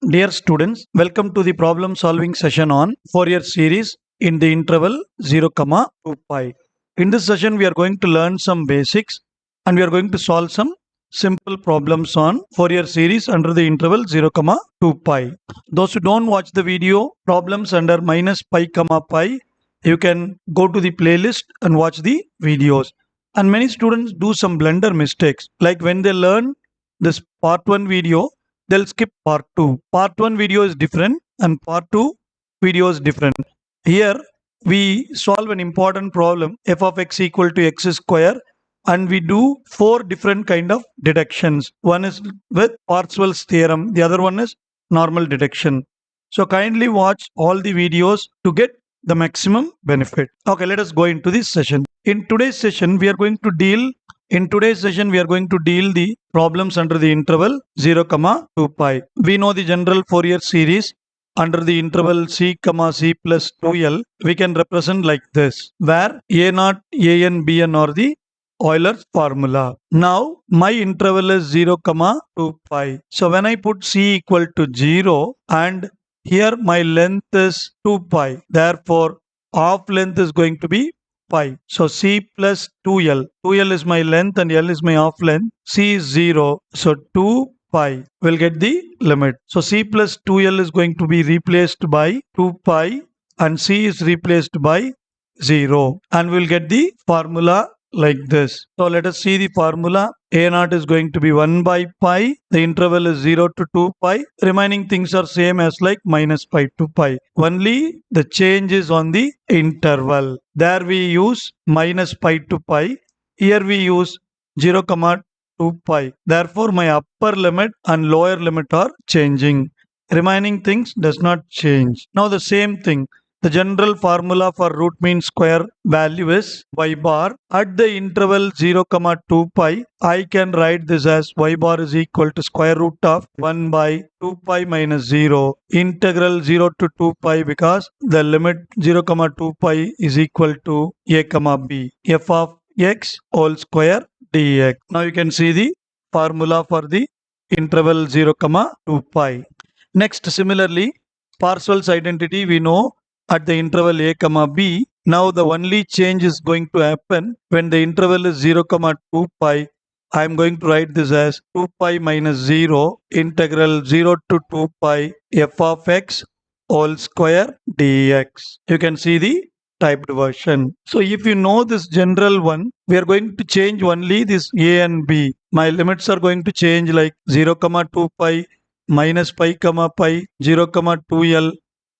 Dear students, welcome to the problem solving session on Fourier series in the interval 0, 2 pi. In this session, we are going to learn some basics and we are going to solve some simple problems on Fourier series under the interval 0, 2 pi. Those who don't watch the video problems under minus pi, pi, you can go to the playlist and watch the videos. And many students do some blunder mistakes, like when they learn this part 1 video, they'll skip part 2. Part 1 video is different and part 2 video is different. Here we solve an important problem, f of x equal to x square, and we do 4 different kind of deductions. One is with Parseval's theorem, the other one is normal deduction. So kindly watch all the videos to get the maximum benefit. Okay, let us go into this session. In today's session, we are going to deal the problems under the interval 0, 2 pi. We know the general Fourier series under the interval c, c plus 2l. We can represent like this, where a0, an, bn are the Euler's formula. Now, my interval is 0, 2 pi. So, when I put c equal to 0 and here my length is 2 pi. Therefore, half length is going to be pi. So c plus 2l. 2l is my length and l is my half length. C is 0. So 2 pi will get the limit. So c plus 2l is going to be replaced by 2 pi and c is replaced by 0. And we'll get the formula like this. So let us see the formula. A0 is going to be 1 by pi. The interval is 0 to 2 pi. Remaining things are same as like minus pi to pi. Only the change is on the interval. There we use minus pi to pi. Here we use 0, 2 pi. Therefore my upper limit and lower limit are changing. Remaining things does not change. Now the same thing. The general formula for root mean square value is y bar. At the interval 0, 2 pi, I can write this as y bar is equal to square root of 1 by 2 pi minus 0. Integral 0 to 2 pi because the limit 0, 2 pi is equal to a, b. F of x whole square dx. Now you can see the formula for the interval 0, 2 pi. Next, similarly, Parseval's identity we know at the interval a, b. Now the only change is going to happen when the interval is 0, 2 pi. I am going to write this as 2 pi minus 0 integral 0 to 2 pi f of x whole square dx. You can see the typed version. So if you know this general one, we are going to change only this a and b. My limits are going to change like 0, 2 pi minus pi, pi, 0, 2l,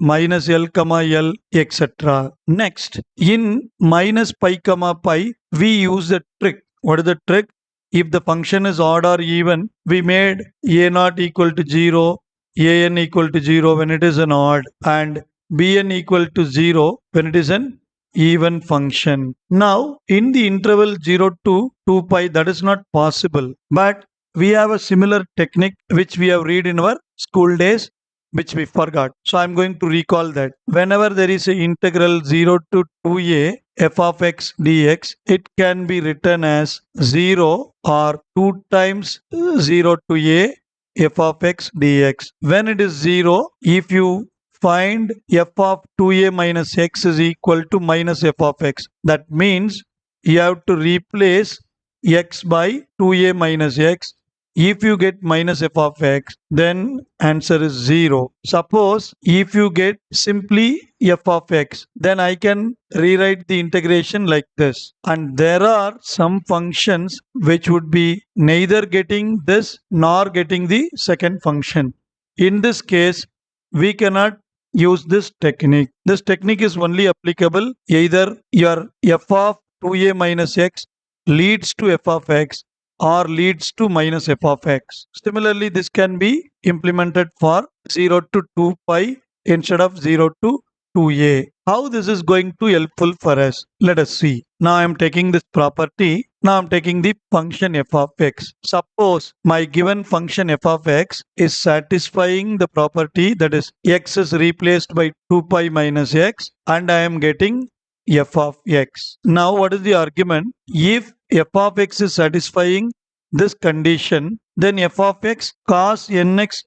minus l, l, etc. Next, in minus pi, pi, we use the trick. What is the trick? If the function is odd or even, we made a0 equal to 0, an equal to 0 when it is an odd, and bn equal to 0 when it is an even function. Now, in the interval 0 to 2 pi, that is not possible. But we have a similar technique which we have read in our school days, which we forgot. So I'm going to recall that. Whenever there is a integral 0 to 2a f of x dx, it can be written as 0 or 2 times 0 to a f of x dx. When it is 0, if you find f of 2a minus x is equal to minus f of x, that means you have to replace x by 2a minus x. If you get minus f of x, then answer is 0. Suppose if you get simply f of x, then I can rewrite the integration like this. And there are some functions which would be neither getting this nor getting the second function. In this case, we cannot use this technique. This technique is only applicable either your f of 2a minus x leads to f of x or leads to minus f of x. Similarly, this can be implemented for 0 to 2 pi instead of 0 to 2a. How this is going to helpful for us? Let us see. Now I am taking this property. Now I am taking the function f of x. Suppose my given function f of x is satisfying the property that is x is replaced by 2 pi minus x and I am getting f of x. Now what is the argument? If f of x is satisfying this condition, then f of x cos nx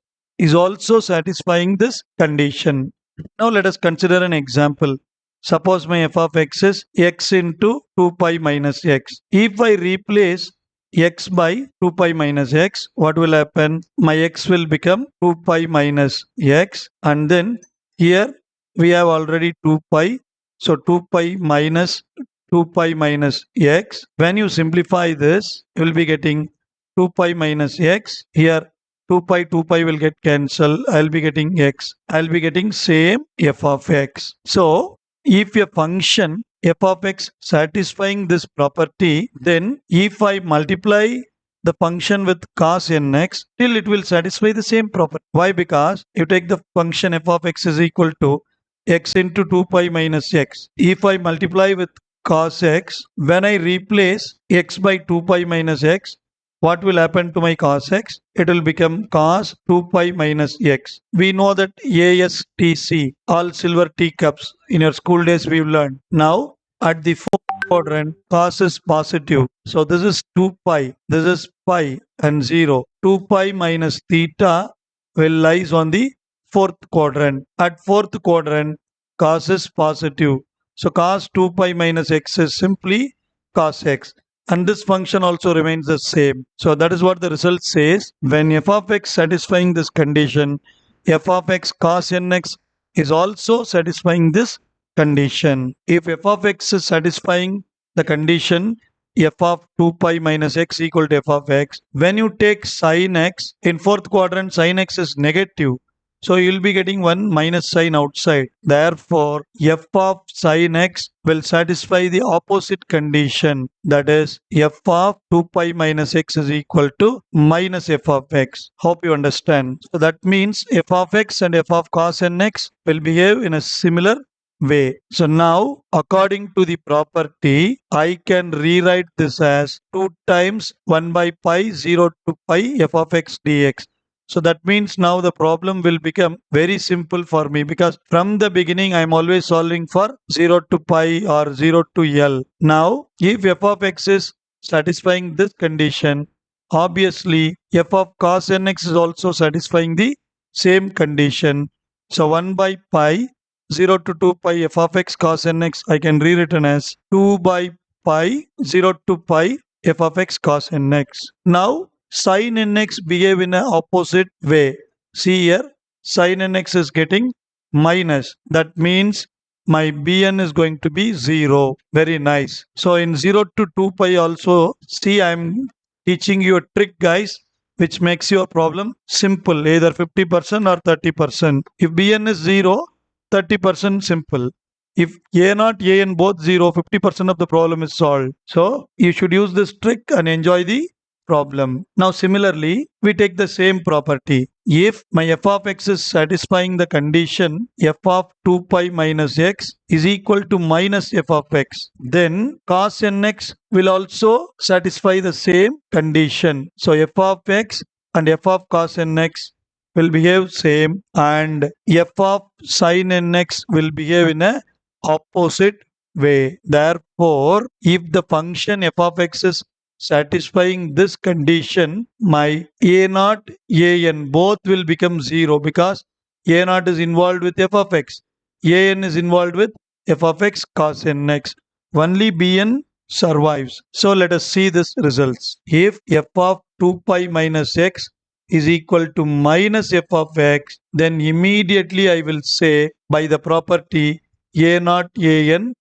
is also satisfying this condition. Now let us consider an example. Suppose my f of x is x into 2 pi minus x. If I replace x by 2 pi minus x, what will happen? My x will become 2 pi minus x, and then here we have already 2 pi. So 2 pi minus 2 pi minus x. When you simplify this, you will be getting 2 pi minus x. Here 2 pi will get cancelled. I'll be getting x. I'll be getting same f of x. So if a function f of x satisfying this property, then if I multiply the function with cos nx, still it will satisfy the same property. Why? Because you take the function f of x is equal to x into 2 pi minus x. If I multiply with cos x, when I replace x by 2 pi minus x, what will happen to my cos x? It will become cos 2 pi minus x. We know that ASTC, all silver teacups, in your school days we've learned. Now, at the fourth quadrant, cos is positive. So this is 2 pi, this is pi and 0. 2 pi minus theta will lies on the fourth quadrant. At fourth quadrant, cos is positive. So cos 2 pi minus x is simply cos x. And this function also remains the same. So that is what the result says. When f of x satisfying this condition, f of x cos nx is also satisfying this condition. If f of x is satisfying the condition f of 2 pi minus x equal to f of x, when you take sin x, in fourth quadrant sin x is negative. So you will be getting one minus sign outside. Therefore, f of sin x will satisfy the opposite condition. That is, f of 2 pi minus x is equal to minus f of x. Hope you understand. So that means f of x and f of cos nx will behave in a similar way. So now, according to the property, I can rewrite this as 2 times 1 by pi 0 to pi f of x dx. So that means now the problem will become very simple for me, because from the beginning I am always solving for 0 to pi or 0 to L. Now, if f of x is satisfying this condition, obviously f of cos nx is also satisfying the same condition. So 1 by pi 0 to 2 pi f of x cos nx I can rewritten as 2 by pi 0 to pi f of x cos nx. Now sin nx behave in an opposite way. See here, sin nx is getting minus. That means my bn is going to be 0. Very nice. So in 0 to 2 pi also, see, I am teaching you a trick, guys, which makes your problem simple, either 50% or 30%. If bn is 0, 30% simple. If a naught, a n both 0, 50% of the problem is solved. So you should use this trick and enjoy the problem. Now similarly, we take the same property. If my f of x is satisfying the condition f of 2 pi minus x is equal to minus f of x, then cos nx will also satisfy the same condition. So f of x and f of cos nx will behave same, and f of sin nx will behave in a opposite way. Therefore, if the function f of x is satisfying this condition, my a naught, a n both will become 0, because a naught is involved with f of x, a n is involved with f of x cos nx. Only bn survives. So let us see this results. If f of 2 pi minus x is equal to minus f of x, then immediately I will say by the property a naught, a n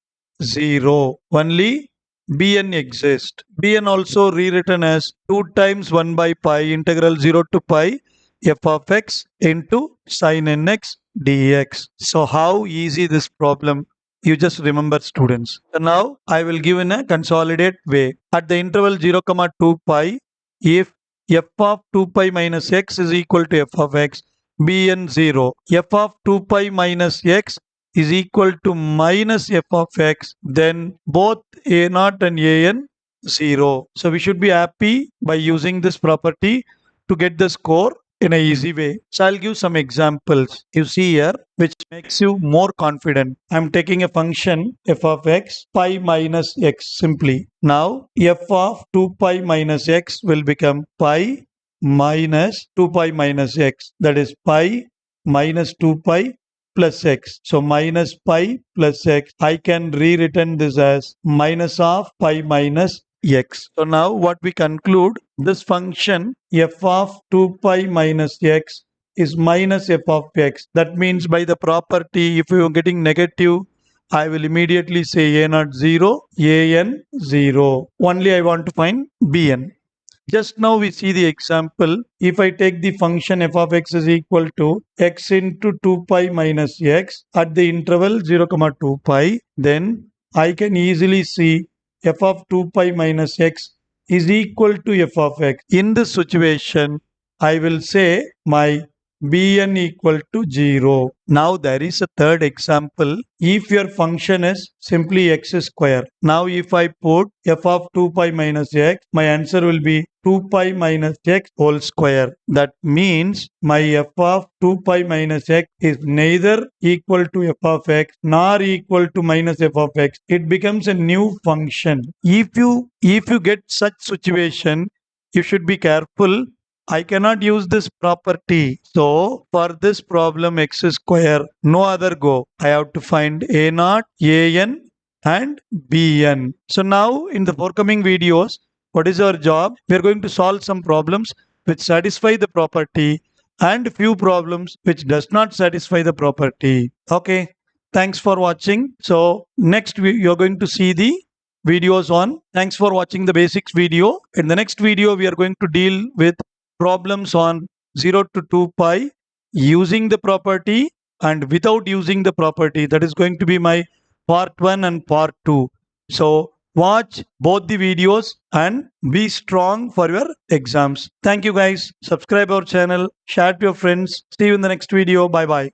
0. Only bn exists. Bn also rewritten as 2 times 1 by pi integral 0 to pi f of x into sin nx dx. So how easy this problem? You just remember, students. So now I will give in a consolidated way. At the interval 0, 2 pi, if f of 2 pi minus x is equal to f of x, bn 0. f of 2 pi minus x is equal to minus f of x, then both a naught and a n 0. So we should be happy by using this property to get the score in an easy way. So I'll give some examples you see here, which makes you more confident. I'm taking a function f of x pi minus x simply. Now f of 2 pi minus x will become pi minus 2 pi minus x. That is pi minus 2 pi plus x. So minus pi plus x. I can rewritten this as minus of pi minus x. So now what we conclude, this function f of 2 pi minus x is minus f of x. That means by the property, if you are getting negative, I will immediately say a naught 0, an 0. Only I want to find bn. Just now we see the example. If I take the function f of x is equal to x into 2 pi minus x at the interval 0, 2 pi, then I can easily see f of 2 pi minus x is equal to f of x. In this situation, I will say my bn equal to 0. Now there is a third example. If your function is simply x square. Now if I put f of 2 pi minus x, my answer will be 2 pi minus x whole square. That means my f of 2 pi minus x is neither equal to f of x nor equal to minus f of x. It becomes a new function. If you get such situation, you should be careful. I cannot use this property. So for this problem x square, no other go. I have to find a naught, an and bn. So now in the forthcoming videos, what is our job? We are going to solve some problems which satisfy the property and few problems which does not satisfy the property. Okay. Thanks for watching. So next you are going to see the videos on. Thanks for watching the basics video. In the next video, we are going to deal with problems on 0 to 2 pi using the property and without using the property. That is going to be my part 1 and part 2. So watch both the videos and be strong for your exams. Thank you guys. Subscribe our channel, share to your friends. See you in the next video. Bye bye.